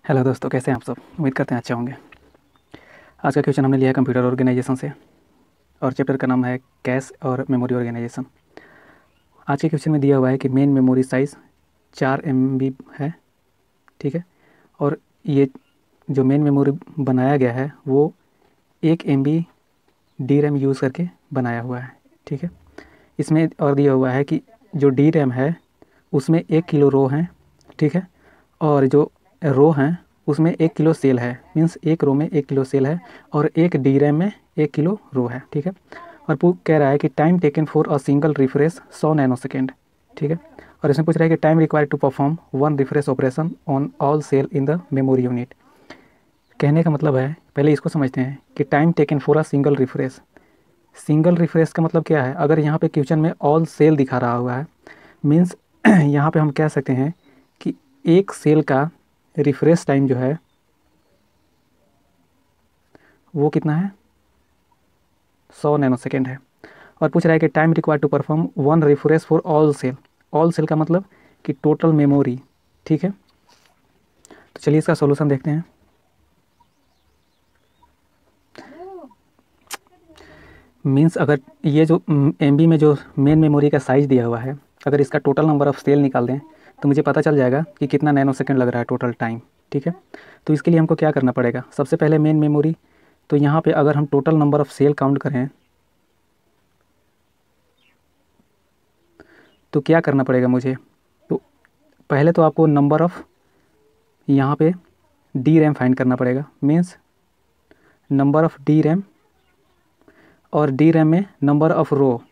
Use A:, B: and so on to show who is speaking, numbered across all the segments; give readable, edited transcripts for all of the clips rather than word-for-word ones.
A: Hello दोस्तों, कैसे हैं आप सब। उम्मीद करते हैं अच्छे होंगे। आज का क्वेश्चन हमने लिया है कंप्यूटर ऑर्गेनाइजेशन से और चैप्टर का नाम है कैश और मेमोरी ऑर्गेनाइजेशन। आज के क्वेश्चन में दिया हुआ है कि मेन मेमोरी साइज़ 4 MB है, ठीक है। और ये जो मेन मेमोरी बनाया गया है वो 1 MB डी रैम यूज़ करके बनाया हुआ है, ठीक है। इसमें और दिया हुआ है कि जो डी रैम है उसमें 1 किलो रो है, ठीक है। और जो रो हैं उसमें 1 किलो सेल है, मीन्स एक रो में 1 किलो सेल है और एक डी रैम में 1 किलो रो है, ठीक है। और कह रहा है कि time taken for a single refresh 100 nanosecond, ठीक है। और इसमें पूछ रहा है कि time required to perform 1 refresh operation on all cell in the memory unit. कहने का मतलब है, पहले इसको समझते हैं कि time taken for a single refresh. Single refresh का मतलब क्या है। अगर यहाँ पे क्वेश्चन में ऑल सेल दिखा रहा हुआ है, मीन्स यहाँ पे हम कह सकते हैं कि एक सेल का रिफ्रेश टाइम जो है वो कितना है, 100 नैनोसेकेंड है। और पूछ रहा है कि time required to perform 1 refresh for all cell. All cell का मतलब कि टोटल मेमोरी, ठीक है। तो चलिए इसका सॉल्यूशन देखते हैं। मीन्स अगर ये जो MB में जो मेन मेमोरी का साइज़ दिया हुआ है, अगर इसका टोटल नंबर ऑफ़ सेल निकाल दें तो मुझे पता चल जाएगा कि कितना नैनोसेकेंड लग रहा है टोटल टाइम, ठीक है। तो इसके लिए हमको क्या करना पड़ेगा, सबसे पहले मेन मेमोरी। तो यहाँ पे अगर हम total number of cell count करें तो क्या करना पड़ेगा मुझे। तो पहले तो आपको नंबर ऑफ़ यहाँ पे डी रैम फाइंड करना पड़ेगा, means number of D RAM और डी रैम में नंबर ऑफ़ रो,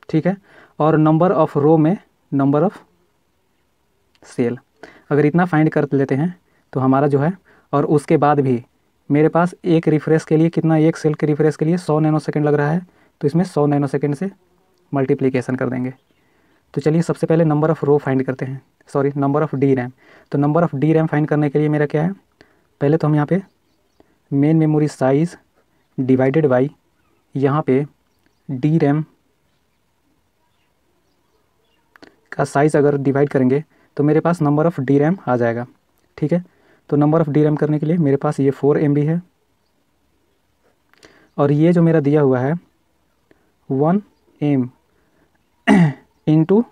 A: ठीक है। और नंबर ऑफ़ रो में नंबर ऑफ़ सेल। अगर इतना फाइंड कर लेते हैं तो हमारा जो है, और उसके बाद भी मेरे पास एक रिफ्रेश के लिए कितना, एक सेल के रिफ्रेश के लिए 100 नैनोसेकेंड लग रहा है, तो इसमें 100 नैनोसेकेंड से मल्टीप्लिकेशन कर देंगे। तो चलिए सबसे पहले नंबर ऑफ़ रो फाइंड करते हैं, sorry number of D RAM. तो number of D RAM find करने के लिए मेरा क्या है, पहले तो हम यहाँ पे main memory size divided by यहाँ पे डी रैम का साइज़ अगर डिवाइड करेंगे तो मेरे पास नंबर ऑफ़ डी रैम आ जाएगा, ठीक है। तो नंबर ऑफ़ डी रैम करने के लिए मेरे पास ये 4 MB है और ये जो मेरा दिया हुआ है 1 M इंटू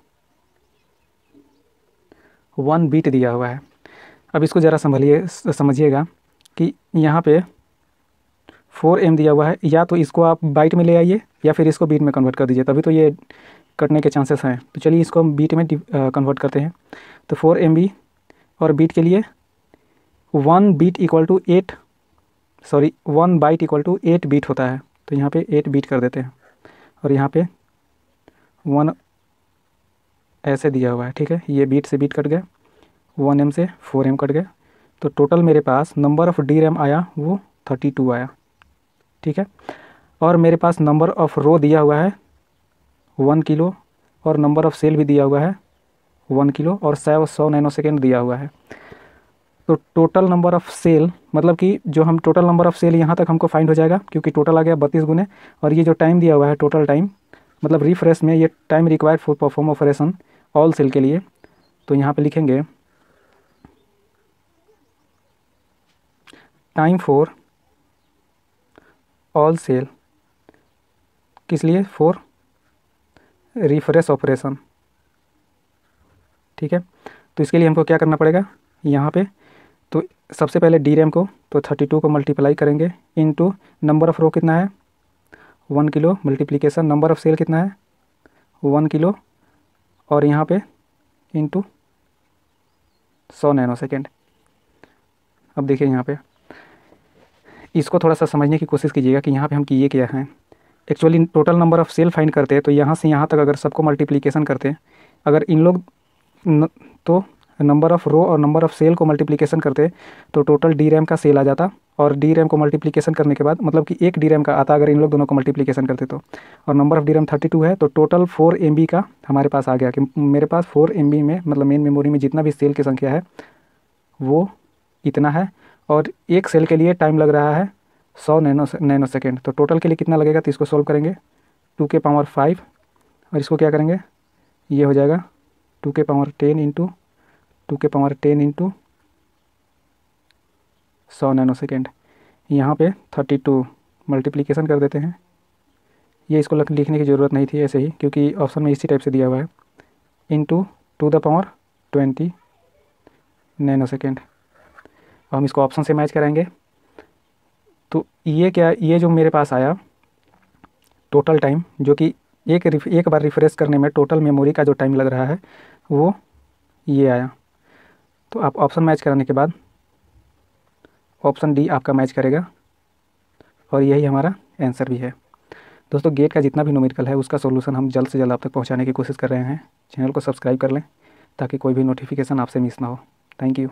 A: 1 बीट दिया हुआ है। अब इसको ज़रा समझिएगा कि यहाँ पे 4M दिया हुआ है, या तो इसको आप बाइट में ले आइए या फिर इसको बीट में कन्वर्ट कर दीजिए, तभी तो ये कटने के चांसेस हैं। तो चलिए इसको हम बीट में कन्वर्ट करते हैं। तो 4 MB और बीट के लिए 1 bit equal to 8, sorry 1 byte equal to 8 bit होता है। तो यहाँ पे 8 बीट कर देते हैं और यहाँ पे 1 ऐसे दिया हुआ है, ठीक है। ये बीट से बीट कट गया, 1M से 4M कट गया। तो टोटल मेरे पास नंबर ऑफ़ डी रैम आया वो 32 आया, ठीक है। और मेरे पास नंबर ऑफ़ रो दिया हुआ है 1 किलो और नंबर ऑफ़ सेल भी दिया हुआ है 1 किलो और 100 नैनोसेकेंड दिया हुआ है। तो टोटल नंबर ऑफ़ सेल मतलब कि जो हम टोटल नंबर ऑफ़ सेल यहाँ तक हमको फाइंड हो जाएगा, क्योंकि टोटल आ गया 32 गुने। और ये जो टाइम दिया हुआ है टोटल टाइम, मतलब रिफ्रेश में ये time required for perform operation all cell के लिए, तो यहाँ पे लिखेंगे टाइम फॉर ऑल सेल, किस लिए, फॉर रिफ्रेश ऑपरेशन, ठीक है। तो इसके लिए हमको क्या करना पड़ेगा यहाँ पे, तो सबसे पहले डी रैम को तो 32 को मल्टीप्लाई करेंगे इनटू नंबर ऑफ़ रो कितना है 1 kilo, multiplication number of cell कितना है 1 किलो और यहाँ पे इनटू 100 नैनोसेकेंड। अब देखिए यहाँ पे इसको थोड़ा सा समझने की कोशिश कीजिएगा कि यहाँ पे हम किए क्या हैं। Actually total number of cell find करते हैं तो यहाँ से यहाँ तक अगर सबको मल्टीप्लिकेशन करते हैं, अगर इन लोग तो नंबर ऑफ़ रो और नंबर ऑफ़ सेल को मल्टीप्लिकेशन करते तो टोटल डी रैम का सेल आ जाता, और डी रैम को मल्टीप्लिकेशन करने के बाद मतलब कि एक डी रैम का आता अगर इन लोग दोनों को मल्टीप्लिकेशन करते तो। और नंबर ऑफ़ डी रैम 32 है तो टोटल 4 MB का हमारे पास आ गया कि मेरे पास 4 MB में मतलब मेन मेमोरी में जितना भी सेल की संख्या है वो इतना है। और एक सेल के लिए टाइम लग रहा है 100 नैनोसेकेंड। तो टोटल के लिए कितना लगेगा, तो इसको सोल्व करेंगे 2 के पावर 5 और इसको क्या करेंगे, ये हो जाएगा 2 के पावर 10 इंटू 2 के पावर 10 इंटू 100 नैनोसेकेंड। यहाँ पे 32 मल्टीप्लिकेशन कर देते हैं। ये इसको लिखने की ज़रूरत नहीं थी ऐसे ही, क्योंकि ऑप्शन में इसी टाइप से दिया हुआ है, इंटू 2 द पावर 20 नैनोसेकेंड। हम इसको ऑप्शन से मैच कराएंगे तो ये जो मेरे पास आया टोटल टाइम, जो कि एक बार रिफ़्रेश करने में टोटल मेमोरी का जो टाइम लग रहा है वो ये आया। तो आप ऑप्शन मैच कराने के बाद ऑप्शन डी आपका मैच करेगा और यही हमारा आंसर भी है। दोस्तों, गेट का जितना भी न्यूमेरिकल है उसका सॉल्यूशन हम जल्द से जल्द आप तक पहुंचाने की कोशिश कर रहे हैं। चैनल को सब्सक्राइब कर लें ताकि कोई भी नोटिफिकेशन आपसे मिस ना हो। Thank you.